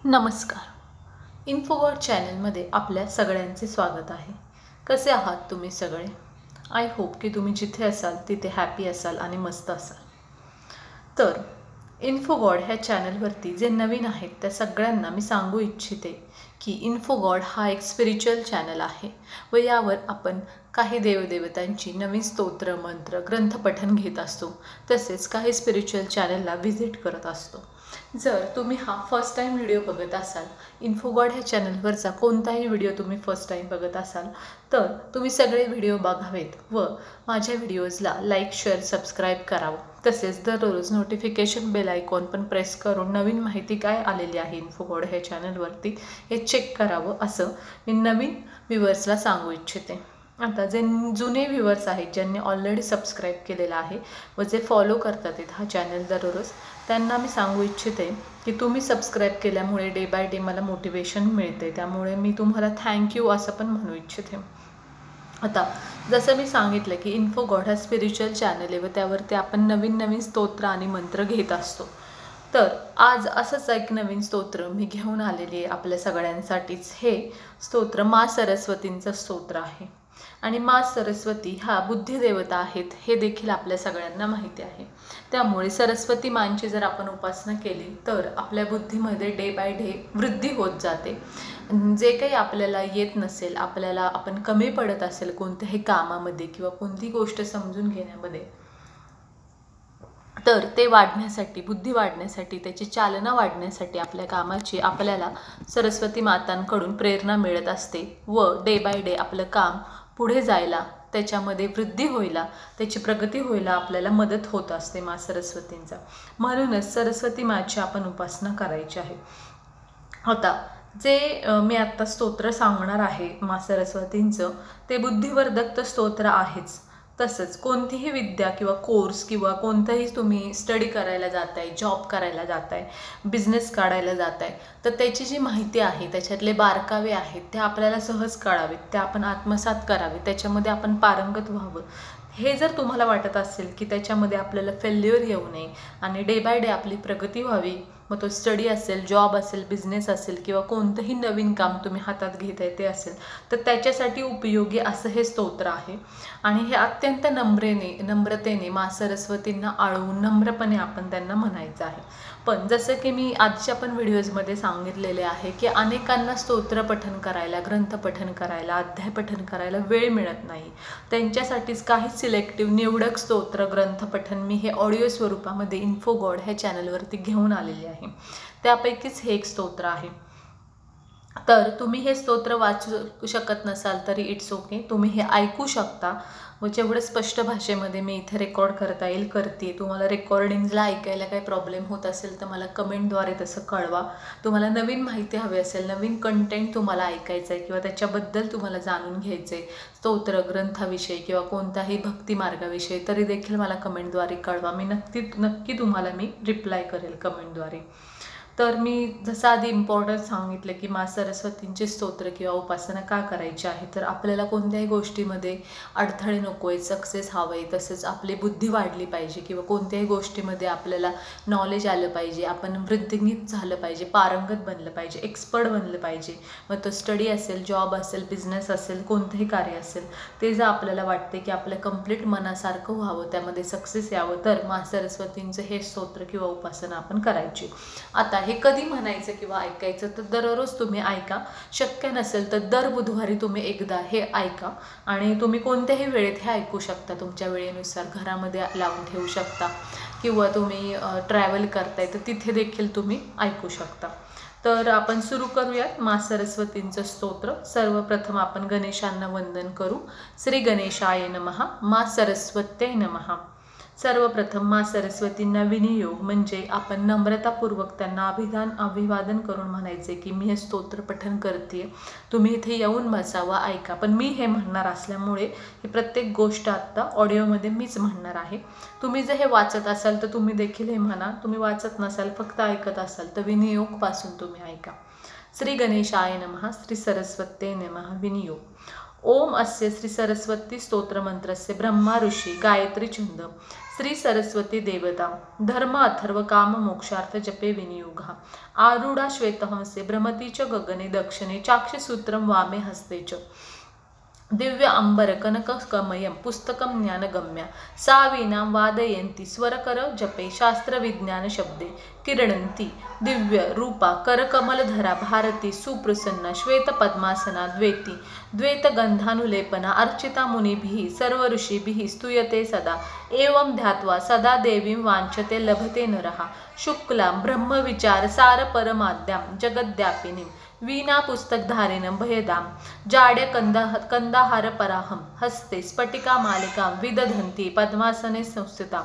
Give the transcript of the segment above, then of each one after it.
नमस्कार। इन्फोगॉड चॅनलमध्ये आपल्या सगळ्यांचे स्वागत आहे। कसे आहात तुम्ही सगळे? आय होप की तुम्ही जिथे असाल तिथे हॅपी असाल आणि मस्त असाल। तर इन्फोगॉड ह्या चॅनलवरती जे नवीन आहेत त्या सगळ्यांना मी सांगू इच्छिते की इन्फोगॉड हा एक स्पिरिच्युअल चॅनल आहे व यावर आपण काही देवदेवतांची नवीन स्तोत्र मंत्र ग्रंथपठण घेत असतो, तसेच काही स्पिरिच्युअल चॅनलला व्हिजिट करत असतो। जर तुम्ही हा फर्स्ट टाइम व्हिडिओ बघत असाल, इन्फोगॉड ह्या चॅनलवरचा कोणताही व्हिडिओ तुम्ही फर्स्ट टाइम बघत असाल तर तुम्ही सगळे व्हिडिओ बघावेत व माझ्या व्हिडिओजला लाईक शेअर सबस्क्राईब करावं। तसेच दररोज नोटिफिकेशन बेल आयकॉन पण प्रेस करून नवीन माहिती काय आलेली आहे इन्फोगॉड ह्या चॅनलवरती हे चेक करावं असं मी नवीन व्ह्यूअर्सला सांगू इच्छिते। आता जे जुने व्ह्यूअर्स आहेत ज्यांनी ऑलरेडी सबस्क्राईब केलेलं आहे व जे फॉलो करतात हा चॅनल दररोज, त्यांना मी सांगू इच्छिते की तुम्ही सबस्क्राईब केल्यामुळे डे बाय डे मला मोटिवेशन मिळते, त्यामुळे मी तुम्हाला थँक्यू असं पण म्हणू इच्छिते। आता जसं मी सांगितलं की इन्फोगॉड हा स्पिरिच्युअल चॅनल आहे व त्यावरती आपण नवीन नवीन स्तोत्र आणि मंत्र घेत असतो। तर आज असंच एक नवीन स्तोत्र मी घेऊन आलेली आहे आपल्या सगळ्यांसाठीच। हे स्तोत्र माँ सरस्वतींचं स्तोत्र आहे आणि माँ सरस्वती हा बुद्धिदेवता आहेत हे देखील आपल्या सगळ्यांना माहिती आहे। त्यामुळे सरस्वती मांची जर आपण उपासना केली तर आपल्या बुद्धीमध्ये डे बाय डे वृद्धी होत जाते। जे काही आपल्याला येत नसेल, आपल्याला आपण कमी पडत असेल कोणत्याही कामामध्ये किंवा कोणती गोष्ट समजून घेण्यामध्ये, तर ते वाढण्यासाठी, बुद्धी वाढण्यासाठी, त्याची चालना वाढण्यासाठी आपल्या कामाची आपल्याला सरस्वती मातांकडून प्रेरणा मिळत असते व डे बाय डे आपलं काम पुढे जायला, त्याच्यामध्ये वृद्धी व्हायला, त्याची प्रगती व्हायला आपल्याला मदत होत असते माँ सरस्वतींचा। म्हणूनच सरस्वती माची आपण उपासना करायची आहे। आता जे मी आत्ता स्तोत्र सांगणार आहे माँ सरस्वतींचं, ते बुद्धिवर्धक स्तोत्र आहेच। तसंच कोणतीही विद्या किंवा कोर्स किंवा कोणताही तुम्ही स्टडी करायला जाताय, जॉब करायला जाताय, बिझनेस काढायला जाताय, तर त्याची जी माहिती आहे, त्याच्यातले बारकावे आहेत ते आपल्याला सहज कळावेत, ते आपण आत्मसात करावे, त्याच्यामध्ये आपण पारंगत व्हावं। हे जर तुम्हाला वाटत असेल की त्याच्यामध्ये आपल्याला फेल्युअर येऊ नये आणि डे बाय डे आपली प्रगती व्हावी, मग तो स्टडी असेल, जॉब असेल, बिझनेस असेल किंवा कोणतंही नवीन काम तुम्ही हातात घेत आहे ते असेल, तर त्याच्यासाठी उपयोगी असं हे स्तोत्र आहे। आणि हे अत्यंत नम्रतेने माँ सरस्वतींना आळवून नम्रपणे आपण त्यांना म्हणायचं आहे। पण जसं की मी आजच्या पण व्हिडिओजमध्ये सांगितलेले आहे की अनेकांना स्तोत्र पठण करायला, ग्रंथ पठण करायला, अध्याय पठण करायला वेळ मिळत नाही। त्यांच्यासाठीच काही सिलेक्टिव्ह निवडक स्तोत्र ग्रंथ पठण मी हे ऑडिओ स्वरूपामध्ये इन्फोगॉड ह्या चॅनलवरती घेऊन आलेले आहे। त्यापैकीच हे एक स्तोत्र आहे। तर तुम्ही हे स्तोत्र वाचू शकत नसाल तरी इट्स ओके, तुम्ही हे ऐकू शकता व जेवढं स्पष्ट भाषेमध्ये मी इथे रेकॉर्ड करता येईल करते। तुम्हाला रेकॉर्डिंगला ऐकायला काही प्रॉब्लेम होत असेल तर मला कमेंटद्वारे तसं कळवा। तुम्हाला नवीन माहिती हवी असेल, नवीन कंटेंट तुम्हाला ऐकायचं आहे किंवा त्याच्याबद्दल तुम्हाला जाणून घ्यायचं आहे, स्तोत्र ग्रंथाविषयी किंवा कोणत्याही भक्ती मार्गाविषयी, तरी देखील मला कमेंटद्वारे कळवा। मी नक्की तुम्हाला मी रिप्लाय करेल कमेंटद्वारे। तर मी जसं आधी इम्पॉर्टंट सांगितलं की माँ सरस्वतींचे स्तोत्र किंवा उपासना का करायची आहे, तर आपल्याला कोणत्याही गोष्टीमध्ये अडथळे नको आहे, सक्सेस हवं आहे, तसंच आपली बुद्धी वाढली पाहिजे किंवा कोणत्याही गोष्टीमध्ये आपल्याला नॉलेज आलं पाहिजे, आपण वृद्धिंगित झालं पाहिजे, पारंगत बनलं पाहिजे, एक्सपर्ट बनलं पाहिजे। मग तो स्टडी असेल, जॉब असेल, बिझनेस असेल, कोणतंही कार्य असेल, ते जर आपल्याला वाटते की आपलं कंप्लीट मनासारखं व्हावं, त्यामध्ये सक्सेस यावं, तर माँ सरस्वतींचं हे स्तोत्र किंवा उपासना आपण करायची। आता हे कधी म्हणायचं किंवा ऐकायचं, तर दररोज तुम्ही ऐका। शक्य नसेल तर दर बुधवारी तुम्ही एकदा हे ऐका आणि तुम्ही कोणत्याही वेळेत हे ऐकू शकता, तुमच्या वेळेनुसार घरामध्ये लावून ठेवू शकता किंवा तुम्ही ट्रॅव्हल करताय तर तिथे देखील तुम्ही ऐकू शकता। तर आपण सुरू करूयात माँ सरस्वतींचं स्तोत्र। सर्वप्रथम आपण गणेशांना वंदन करू। श्री गणेशाय नमः, माँ सरस्वत्यै नमः। सर्वप्रथम माँ सरस्वतींना विनियोग म्हणजे आपण नम्रतापूर्वक त्यांना अभिवादन करून म्हणायचे की मी हे स्तोत्र पठण करते, तुम्ही इथे येऊन बसावं, ऐका। पण मी हे म्हणणार असल्यामुळे ही प्रत्येक गोष्ट आत्ता ऑडिओमध्ये मीच म्हणणार आहे। तुम्ही जर हे वाचत असाल तर तुम्ही देखील हे म्हणा, तुम्ही वाचत नसाल फक्त ऐकत असाल तर विनियोगपासून तुम्ही ऐका। श्री गणेशाय नमः, श्री सरस्वत्यै नमः। विनियोग। ओम अस्य श्री सरस्वती स्तोत्रमंत्रस्य ब्रह्मा ऋषी गायत्री छंद श्री सरस्वती देवता धर्म अथर्व काम मोक्षार्थ जपे विनियोगा आरूढा श्वेतहंसे भ्रमती च गगने दक्षिणे चाक्षसूत्रम वामे हस्ते च दिव्य अंबर कनक कमयम पुस्तकम ज्ञानगम्या सा वीणां वादयन्ती स्वरकर जपे शास्त्र विज्ञान शब्दे किरणंती दिव्य रूपा करकमलधरा भारती सुप्रसन्ना श्वेत पद्मासना द्वेती द्वैत गंधानुलेपना अर्चिता मुनिभिः सर्व ऋषिभिः स्तूयते सदा एवं ध्यात्वा सदा देवीं वाञ्छते लभते नरः शुक्लां ब्रह्मविचार सार परमाद्यां जगद्व्यापिनीं वीणा पुस्तकधारिणं भयदां जाड्य कंदाहार पराहं हस्ते स्फटिका मालिकां विदधन्ती पद्मासने संस्थितां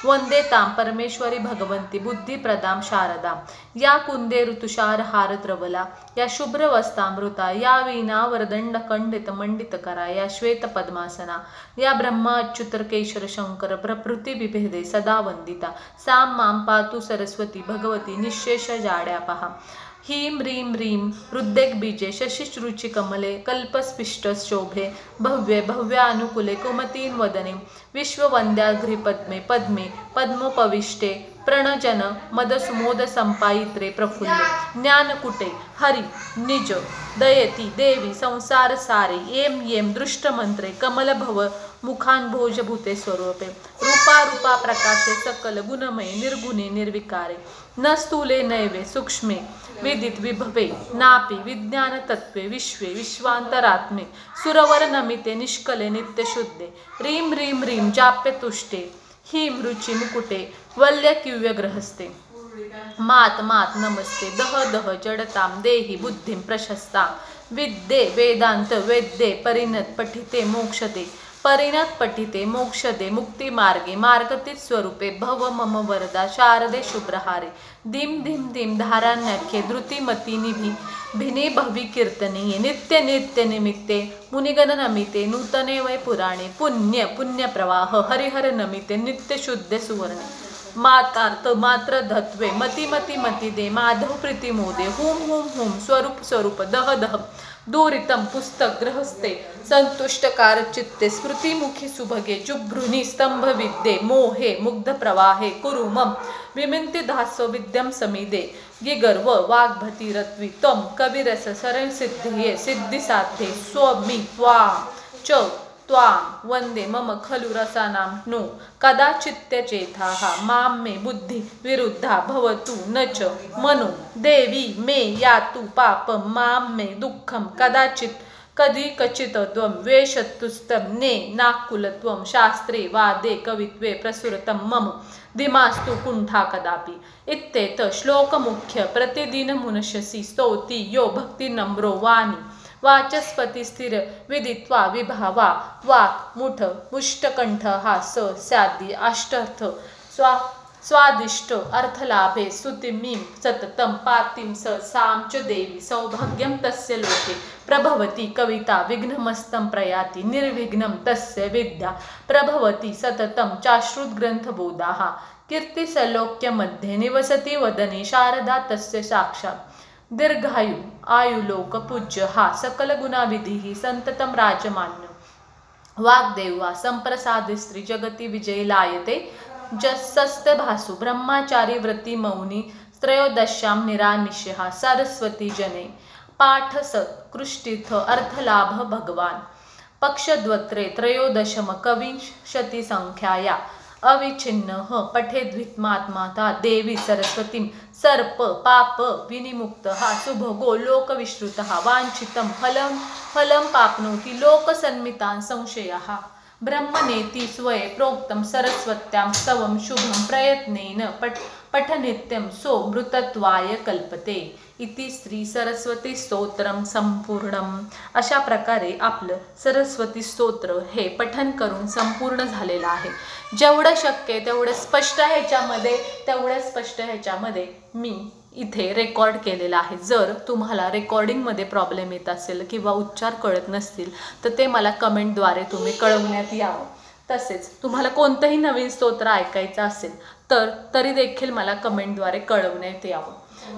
वंदे तां परमेश्वरी भगवंती बुद्धिप्रदां शारदां या कुंदे ऋतुषार हारद्रवला या शुभ्रवस्तामृता या वीणा वरदंड खंडित मंडितकरा या श्वेत पद्मासना या ब्रह्मा अच्युत केशर शंकर प्रभृती विभेदे सदा वंदिता सा मां पातु सरस्वती भगवती निःशेष जाड्यापहा ह्रीं ह्रीं ह्रीं हृद्देक बीजे शशिश्रुचि कमले कल्पस्पिष्ट शोभे भव्ये भव्यानुकूले कुमतीं वदने विश्ववन्द्याघ्रिपद्मे पद्मे पद्मोपविष्टे प्रणजन मदसुमोद संपायित्रे प्रफुल्ले ज्ञानकुटे हरि निज दयति देवी संसार सारे यें यें दृष्टमंत्रे कमलभव मुखान्भोजभूते स्वरूपे रूपा रूपा प्रकाशे सकल गुणमये निर्गुणे निर्विकारे न स्थूले नैवे सूक्ष्मे विदित विभवे नापि विज्ञान तत्वे विश्वे विश्वांतरात्मे सुरवर नमिते निष्कले नित्यशुद्धे ह्रीं ह्रीं ह्रीं जाप्य तुष्टे हीं रुचि मुकुटे वल्यकिव्य ग्रहस्ते मात मात नमस्ते दह दह जडतां देहि बुद्धिं प्रशस्तां विद्ये वेदांत वेद्ये परिणत पठिते मोक्षते परिणत पठिते मोक्षदे मुक्ति मार्गे मार्गतीत स्वरूपे भव मम वरदा शारदे शुभ्रहारे धीम धीम धीम धारान्यखे धृतिमती निभि भिने भवि कीर्तनीये नित्य नित्य निमित्ते मुनिगण नमिते नूतने वै पुराणे पुण्य पुण्य प्रवाह हरिहर नमिते नित्य शुद्ध सुवर्णे मातार्थ मात्र धत्वे मती मती मती दे माधव प्रीती मोदे हुम हुम हुम स्वरूप स्वरूप दह दह दूरितम पुस्तक गृहस्थे संतुष्टकार चित्ते स्मृतिमुखी सुभगे जुभ्रुनी स्तंभ विद्ये मोहे मुग्ध प्रवाहे कुरुमम विमिंति दासो विद्यम समीदे गिगर्व वाग्भती रत्वी तम कविरस शरण सिद्धिये सिद्धि साध्ये स्वमी त्वां च त्वां वंदे मम खलु रसानां नो कदाचित्यचेताः मां मे बुद्धि विरुद्धा भवतु न च मनो देवी मे यातु पापं मां मे दुःखं कदाचित् कधी कचित्त्वं वेशतुस्तं ने नाकुलत्वं शास्त्रे वादे कवित्वे प्रसुरतं मम दिमास्तु कुण्ठा कदापि इत्येत श्लोकमुख्य प्रतिदिन मुनश्यसि स्तौति यो भक्ति नम्रो वाणी वाचस्पति स्थिर विदित्वा विभावा वाक् मुठ मुष्टकंठ हा स स्यादि अष्टर्थ स्वादिष्ट अर्थलाभे स्तुतिमीं सततं पातिं स सां च देवी सौभाग्यं तस्य लोके प्रभवति कविता विघ्नमस्तं प्रयाति निर्विघ्नं तस्य विद्या प्रभवति सततं चाश्रुतग्रंथबोधाः कीर्तिसलोक्यमध्ये निवसति वदने शारदा तस्य साक्षात् दीर्घायु आयुलोक पूज्य हा सकल गुणाविधी संततम राजमान्य वाग्देवा संप्रसाद स्त्री जगती विजय लायते जस्सस्त भासु ब्रह्मचारी व्रती मौनी त्रयोदश्यां निरामिष्यः सरस्वती जने पाठ सत्कृष्टीर्थ अर्थलाभ भगवान पक्षद्वत्रे त्रयोदशम कविंशति संख्याया अविच्छिन्न पठेद्वित्मात्माता देवी सरस्वतीं सर्प पाप विनिमुक्तः सुभगो लोकविश्रुतः वाञ्छितं फलं प्राप्नोति लोकसन्मितान् संशयः ब्रह्मनेति स्वये प्रोक्तं सरस्वत्यां स्तवं शुभं प्रयत्नेन पठनित्यं सो मृतत्वाय कल्पते इति श्री सरस्वती स्तोत्रम संपूर्णम। अशा प्रकारे आपलं सरस्वती स्तोत्र हे पठन करून संपूर्ण झालेलं आहे। जेवढं शक्य तेवढं स्पष्ट ह्याच्यामध्ये मी इथे रेकॉर्ड केलेला आहे। जर तुम्हाला रेकॉर्डिंगमध्ये प्रॉब्लेम येत असेल किंवा उच्चार कळत नसतील तर ते मला कमेंटद्वारे तुम्ही कळवण्यात यावं। तसेच तुम्हाला कोणतंही नवीन स्तोत्र ऐकायचं असेल तर तरी देखील मला कमेंटद्वारे कळवण्यात यावं.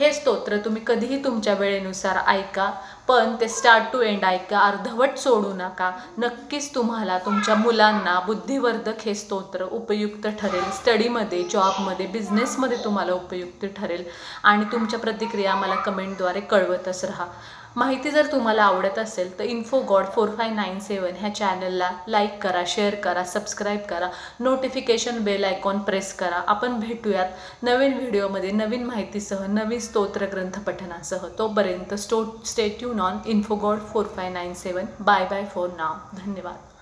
हे स्तोत्र तुम्ही कधीही तुमच्या वेळेनुसार ऐका, पण ते स्टार्ट टू एंड ऐका, अर्धवट सोडू नका. नक्कीच तुम्हाला तुमच्या मुलांना बुद्धिवर्धक हे स्तोत्र उपयुक्त ठरेल. स्टडीमध्ये, जॉबमध्ये, बिझनेसमध्ये तुम्हाला उपयुक्त ठरेल. आणि तुमच्या प्रतिक्रिया मला कमेंटद्वारे कळवतच राहा. माहिती जर तुम्हाला आवडत असेल तर InfoGod4597 ह्या चॅनलला लाईक करा, शेअर करा, सबस्क्राईब करा, नोटिफिकेशन बेल आयकॉन प्रेस करा. आपण भेटूयात नवीन व्हिडिओमध्ये नवीन माहितीसह, नवीन स्तोत्र ग्रंथ पठणासह. तोपर्यंत stay tune on InfoGod4597. Bye bye for now. धन्यवाद.